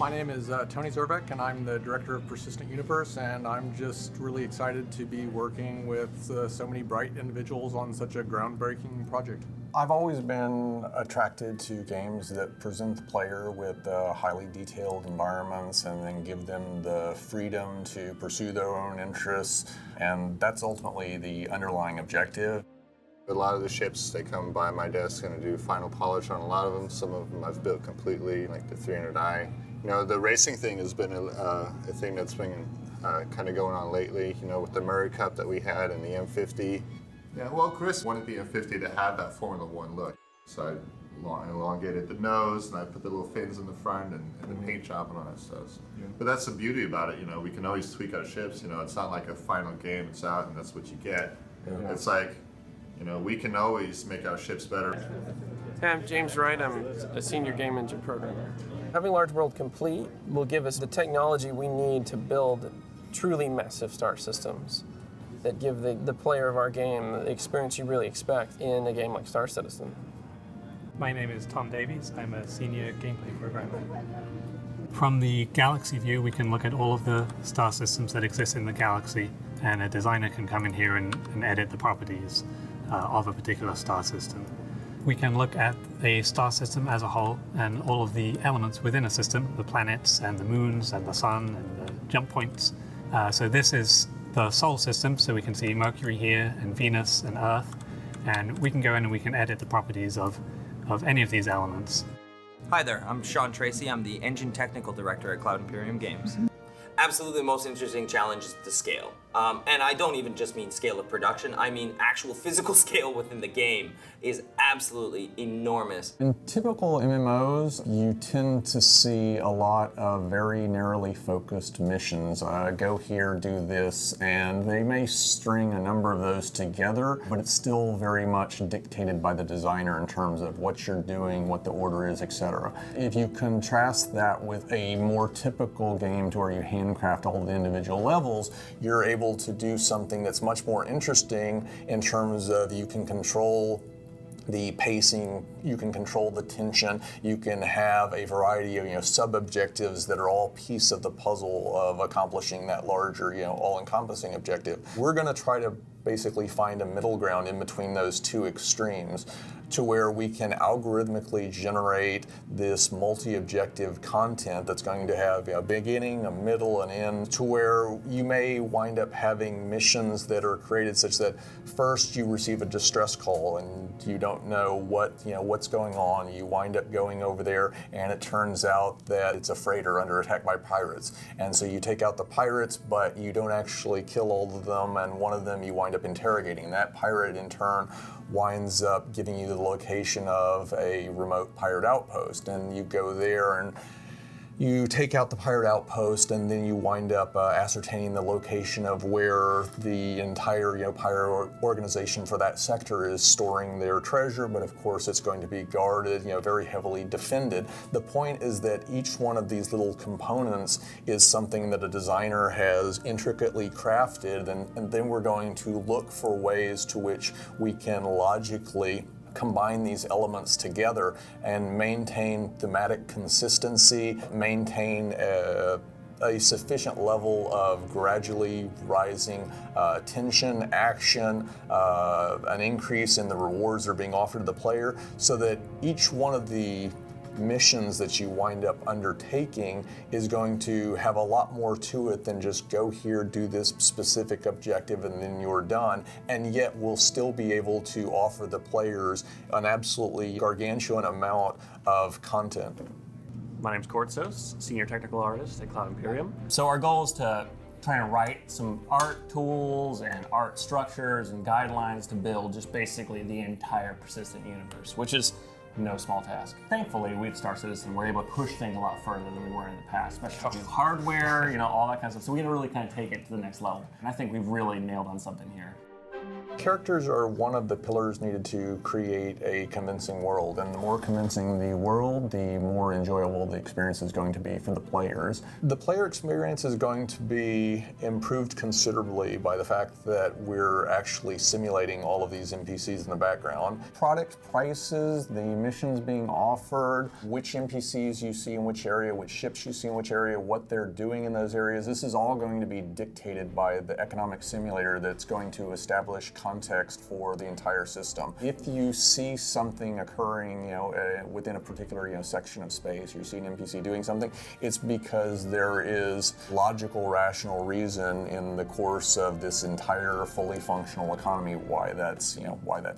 My name is Tony Zerbeck, and I'm the director of Persistent Universe, and I'm just really excited to be working with so many bright individuals on such a groundbreaking project. I've always been attracted to games that present the player with highly detailed environments and then give them the freedom to pursue their own interests, and that's ultimately the underlying objective. A lot of the ships, they come by my desk and I do final polish on a lot of them. Some of them I've built completely, like the 300i. You know, the racing thing has been a thing that's been kind of going on lately, you know, with the Murray Cup that we had and the M50. Yeah, well, Chris wanted the M50 to have that Formula One look. So I elongated the nose and I put the little fins in the front and the paint job and all that stuff. So. Yeah. But that's the beauty about it, you know, we can always tweak our ships, you know, it's not like a final game, it's out and that's what you get. Yeah. It's like, you know, we can always make our ships better. I'm James Wright. I'm a senior game engine programmer. Having Large World Complete will give us the technology we need to build truly massive star systems that give the player of our game the experience you really expect in a game like Star Citizen. My name is Tom Davies. I'm a senior gameplay programmer. From the galaxy view, we can look at all of the star systems that exist in the galaxy, and a designer can come in here and edit the properties of a particular star system. We can look at a star system as a whole and all of the elements within a system, the planets and the moons and the sun and the jump points. So this is the Sol system, so we can see Mercury here and Venus and Earth, and we can go in and we can edit the properties of any of these elements. Hi there, I'm Sean Tracy. I'm the Engine Technical Director at Cloud Imperium Games. Absolutely the most interesting challenge is the scale. And I don't even just mean scale of production, I mean actual physical scale within the game is absolutely enormous. In typical MMOs, you tend to see a lot of very narrowly focused missions. Go here, do this, and they may string a number of those together, but it's still very much dictated by the designer in terms of what you're doing, what the order is, etc. If you contrast that with a more typical game to where you handcraft all the individual levels, you're able to do something that's much more interesting in terms of you can control the pacing, you can control the tension, you can have a variety of sub-objectives that are all piece of the puzzle of accomplishing that larger, all-encompassing objective. We're going to try to basically find a middle ground in between those two extremes to where we can algorithmically generate this multi-objective content that's going to have a beginning, a middle, an end, to where you may wind up having missions that are created such that first you receive a distress call and you don't know what's going on. You wind up going over there and it turns out that it's a freighter under attack by pirates. And so you take out the pirates, but you don't actually kill all of them, and one of them you wind up interrogating. And that pirate in turn winds up giving you the location of a remote pirate outpost, and you go there and you take out the pirate outpost, and then you wind up ascertaining the location of where the entire pirate organization for that sector is storing their treasure, but of course it's going to be guarded, very heavily defended. The point is that each one of these little components is something that a designer has intricately crafted, and then we're going to look for ways to which we can logically combine these elements together and maintain thematic consistency, maintain a sufficient level of gradually rising tension, action, an increase in the rewards that are being offered to the player, so that each one of the missions that you wind up undertaking is going to have a lot more to it than just go here, do this specific objective, and then you're done. And yet we'll still be able to offer the players an absolutely gargantuan amount of content. My name's Kortsos, Senior Technical Artist at Cloud Imperium. So our goal is to try and write some art tools and art structures and guidelines to build just basically the entire Persistent Universe, which is no small task. Thankfully, with Star Citizen, we're able to push things a lot further than we were in the past, especially with hardware, all that kind of stuff. So we can really kind of take it to the next level. And I think we've really nailed on something here. Characters are one of the pillars needed to create a convincing world, and the more convincing the world, the more enjoyable the experience is going to be for the players. The player experience is going to be improved considerably by the fact that we're actually simulating all of these NPCs in the background. Product prices, the missions being offered, which NPCs you see in which area, which ships you see in which area, what they're doing in those areas, this is all going to be dictated by the economic simulator that's going to establish context for the entire system. If you see something occurring, within a particular, section of space, you see an NPC doing something, it's because there is logical, rational reason in the course of this entire fully functional economy why that's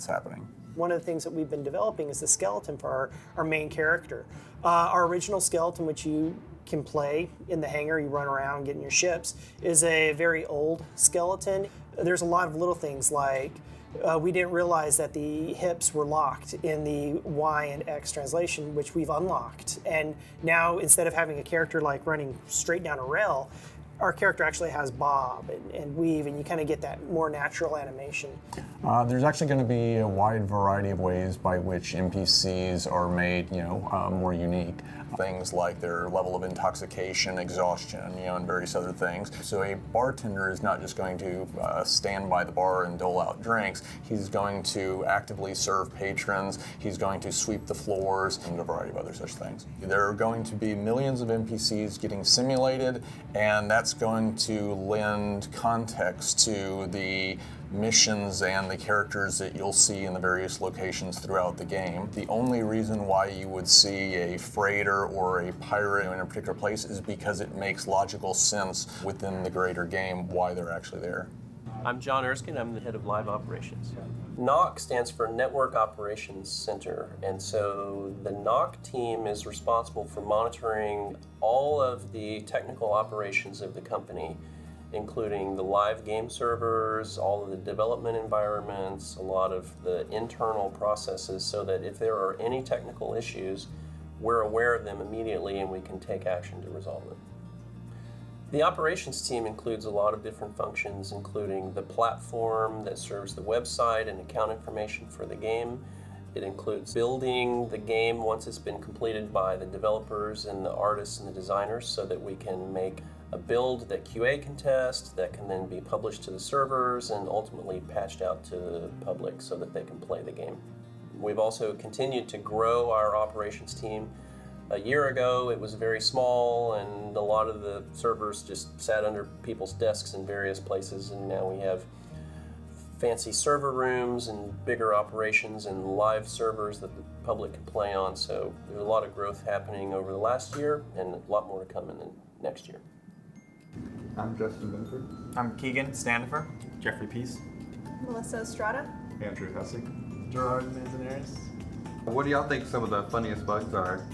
happening. One of the things that we've been developing is the skeleton for our main character. Our original skeleton, which you can play in the hangar, you run around getting your ships, is a very old skeleton. There's a lot of little things like we didn't realize that the hips were locked in the Y and X translation, which we've unlocked. And now instead of having a character like running straight down a rail, our character actually has bob and weave, and you kind of get that more natural animation. There's actually going to be a wide variety of ways by which NPCs are made, more unique. Things like their level of intoxication, exhaustion, and various other things. So a bartender is not just going to stand by the bar and dole out drinks. He's going to actively serve patrons. He's going to sweep the floors, and a variety of other such things. There are going to be millions of NPCs getting simulated, and that's going to lend context to the missions and the characters that you'll see in the various locations throughout the game. The only reason why you would see a freighter or a pirate in a particular place is because it makes logical sense within the greater game why they're actually there. I'm John Erskine, I'm the head of live operations. NOC stands for Network Operations Center, and so the NOC team is responsible for monitoring all of the technical operations of the company, including the live game servers, all of the development environments, a lot of the internal processes, so that if there are any technical issues, we're aware of them immediately and we can take action to resolve them. The operations team includes a lot of different functions, including the platform that serves the website and account information for the game. It includes building the game once it's been completed by the developers and the artists and the designers, so that we can make a build that QA can test, that can then be published to the servers and ultimately patched out to the public so that they can play the game. We've also continued to grow our operations team. A year ago, it was very small, and a lot of the servers just sat under people's desks in various places, and now we have fancy server rooms and bigger operations and live servers that the public can play on. So there's a lot of growth happening over the last year and a lot more to come in the next year. I'm Justin Binford. I'm Keegan Standifer. Jeffrey Peace. Melissa Estrada. Andrew Hussey. Gerard Manzanares. What do y'all think some of the funniest bugs are?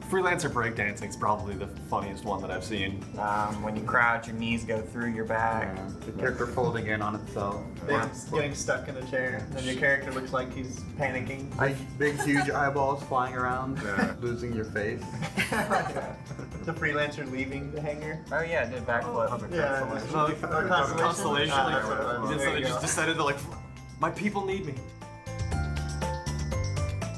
Freelancer breakdancing is probably the funniest one that I've seen. When you crouch, your knees go through your back. The character folding in on itself. Getting stuck in a chair, and your character looks like he's panicking. Big huge eyeballs flying around, losing your face. The freelancer leaving the hangar. Oh yeah, I did backflip. Yeah, Constellation. He just decided to my people need me.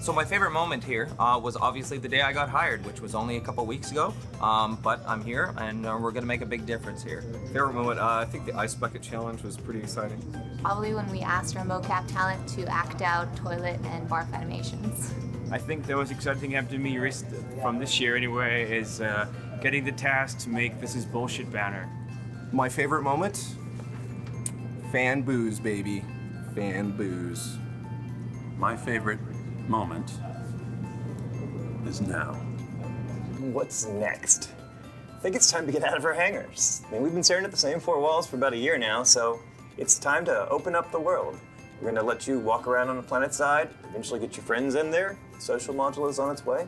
So my favorite moment here was obviously the day I got hired, which was only a couple weeks ago. But I'm here, and we're going to make a big difference here. Favorite moment, I think the Ice Bucket Challenge was pretty exciting. Probably when we asked our mocap talent to act out toilet and barf animations. I think the most exciting thing happened to me from this year anyway is getting the task to make This Is Bullshit banner. My favorite moment? Fan booze, baby. Fan booze. My favorite moment is now. What's next? I think it's time to get out of our hangars. I mean, we've been staring at the same four walls for about a year now, so it's time to open up the world. We're gonna let you walk around on the planet side, eventually get your friends in there, the social module is on its way,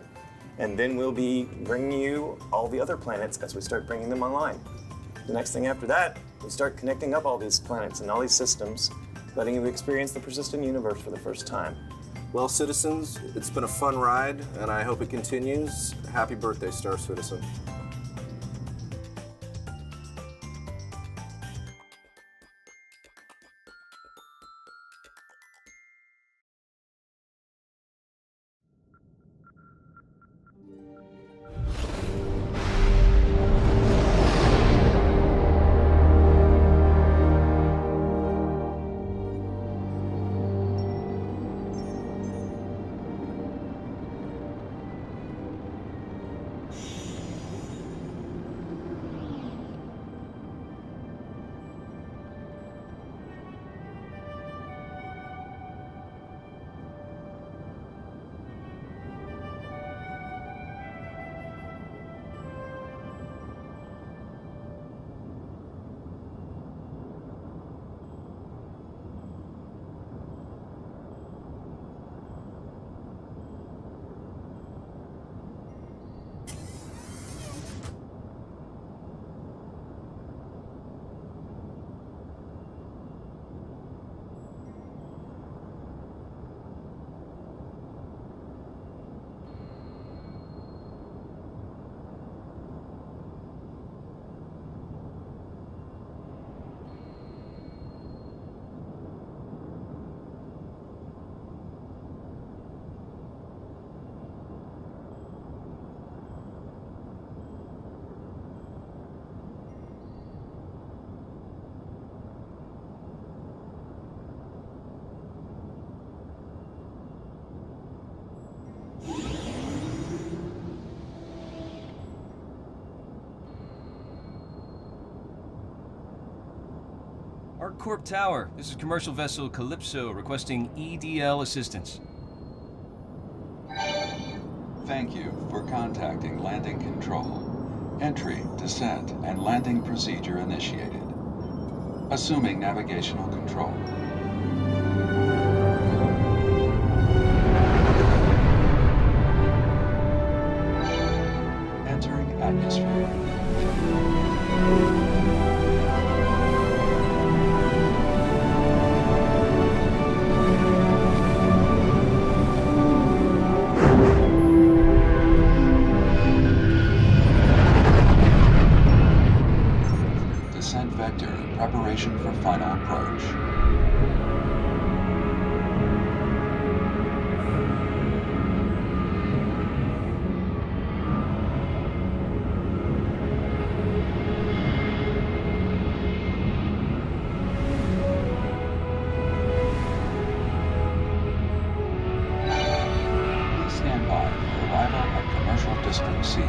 and then we'll be bringing you all the other planets as we start bringing them online. The next thing after that, we start connecting up all these planets and all these systems, letting you experience the persistent universe for the first time. Well, citizens, it's been a fun ride, and I hope it continues. Happy birthday, Star Citizen. ArcCorp Tower. This is commercial vessel Calypso requesting EDL assistance. Thank you for contacting landing control. Entry, descent, and landing procedure initiated. Assuming navigational control. Entering atmosphere. Descent vector in preparation for final approach. Please stand by for arrival at Commercial District C,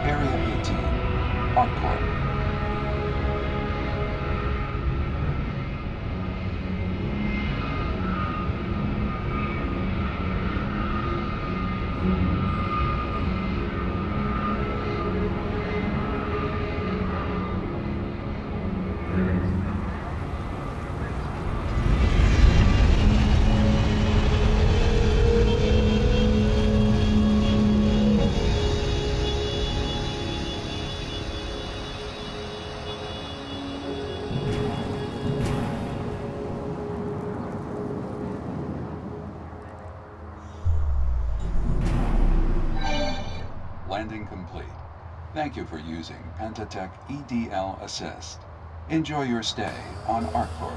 Area 18, ArcCorp. Landing complete. Thank you for using Pentatech EDL Assist. Enjoy your stay on ArcCorp.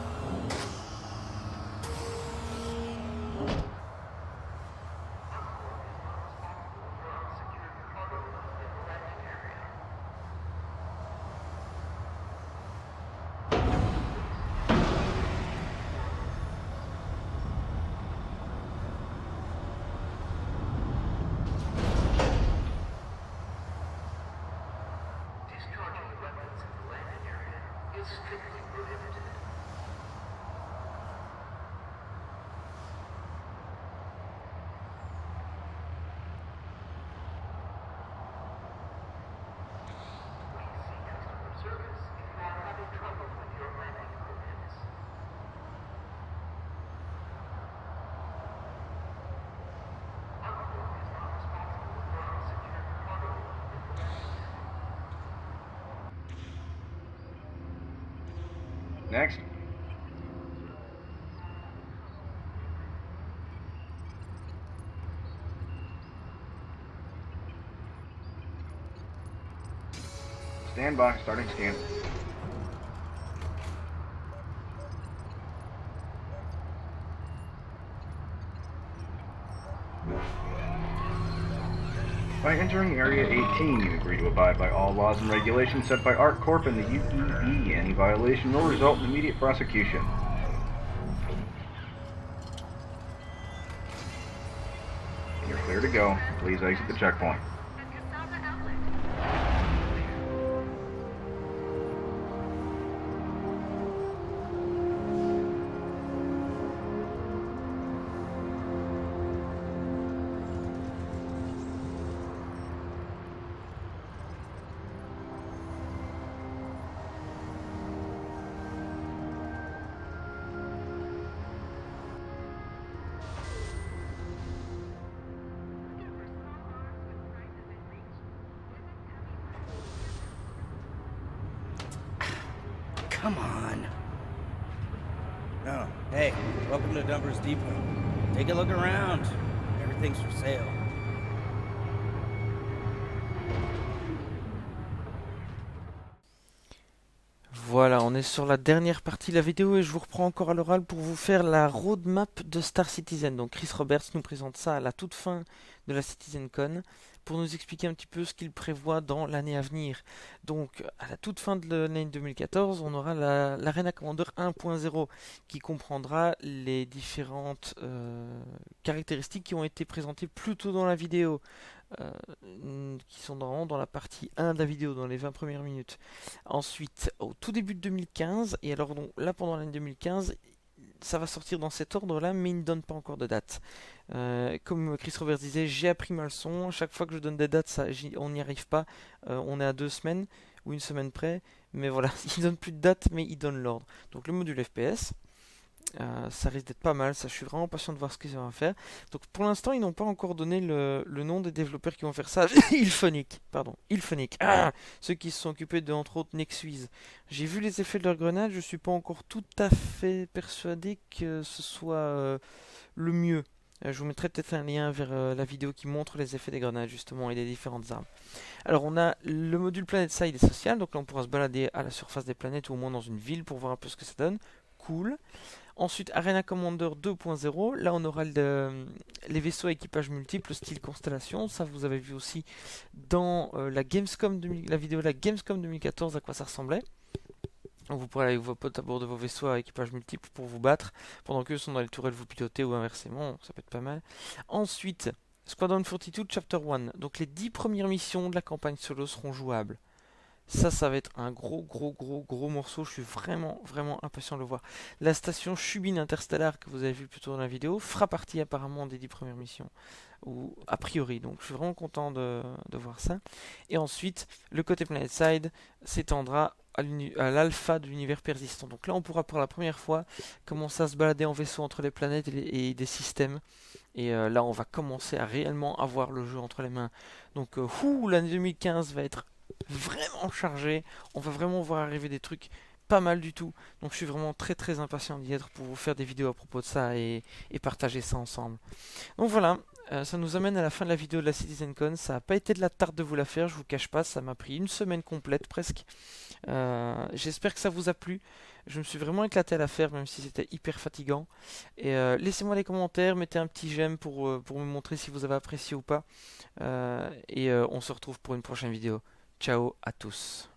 Next. Stand by, starting scan. By entering Area 18, you agree to abide by all laws and regulations set by ArcCorp and the UEE. Any violation will result in immediate prosecution. You're clear to go. Please exit the checkpoint. Come on. Oh, hey, welcome to Dumper's Depot. Take a look around. Everything's for sale. Voilà, on est sur la dernière partie de la vidéo et je vous reprends encore à l'oral pour vous faire la roadmap de Star Citizen. Donc Chris Roberts nous présente ça à la toute fin de la Citizencon pour nous expliquer un petit peu ce qu'il prévoit dans l'année à venir. Donc à la toute fin de l'année 2014, on aura l'Arena Commander 1.0 qui comprendra les différentes caractéristiques qui ont été présentées plus tôt dans la vidéo. qui sont dans la partie 1 de la vidéo, dans les 20 premières minutes. Ensuite, au tout début de 2015, et alors donc, là pendant l'année 2015, ça va sortir dans cet ordre-là, mais il ne donne pas encore de date. Comme Chris Roberts disait, j'ai appris ma leçon. Chaque fois que je donne des dates, on n'y arrive pas. On est à 2 semaines ou 1 semaine près. Mais voilà, il donne plus de date, mais il donne l'ordre. Donc le module FPS, ça risque d'être pas mal. Ça, je suis vraiment patient de voir ce qu'ils vont faire. Donc pour l'instant, ils n'ont pas encore donné le nom des développeurs qui vont faire ça. Ilphonic, pardon. Ilphonic. Ceux qui se sont occupés de, entre autres, Nexuiz. J'ai vu les effets de leur grenade. Je suis pas encore tout à fait persuadé que ce soit le mieux. Je vous mettrai peut-être un lien vers la vidéo qui montre les effets des grenades justement et des différentes armes. Alors on a le module planète side et social, donc là on pourra se balader à la surface des planètes ou au moins dans une ville pour voir un peu ce que ça donne. Cool. Ensuite Arena Commander 2.0, là on aura les vaisseaux à équipage multiple style constellation, ça vous avez vu aussi dans la vidéo la Gamescom 2014 à quoi ça ressemblait. Donc vous pourrez aller avec vos potes à bord de vos vaisseaux à équipage multiple pour vous battre, pendant qu'eux sont dans les tourelles vous pilotez ou inversement, ça peut être pas mal. Ensuite, Squadron 42 Chapter 1, donc les 10 premières missions de la campagne solo seront jouables. Ça va être un gros morceau, je suis vraiment impatient de le voir. La station Shubin Interstellar que vous avez vu plus tôt dans la vidéo fera partie apparemment des 10 premières missions, ou a priori, donc je suis vraiment content de voir ça. Et ensuite, le côté PlanetSide s'étendra à l'alpha de l'univers persistant. Donc là, on pourra pour la première fois commencer à se balader en vaisseau entre les planètes et des systèmes. Et là, on va commencer à réellement avoir le jeu entre les mains. Donc, l'année 2015 va être vraiment chargée. On va vraiment voir arriver des trucs pas mal du tout. Donc, je suis vraiment très impatient d'y être pour vous faire des vidéos à propos de ça et partager ça ensemble. Donc voilà. Ça nous amène à la fin de la vidéo de la Citizencon. Ça n'a pas été de la tarte de vous la faire, je vous cache pas, ça m'a pris 1 semaine complète presque. J'espère que ça vous a plu. Je me suis vraiment éclaté à la faire, même si c'était hyper fatigant. Et laissez-moi des commentaires, mettez un petit j'aime pour me montrer si vous avez apprécié ou pas. On se retrouve pour une prochaine vidéo. Ciao à tous.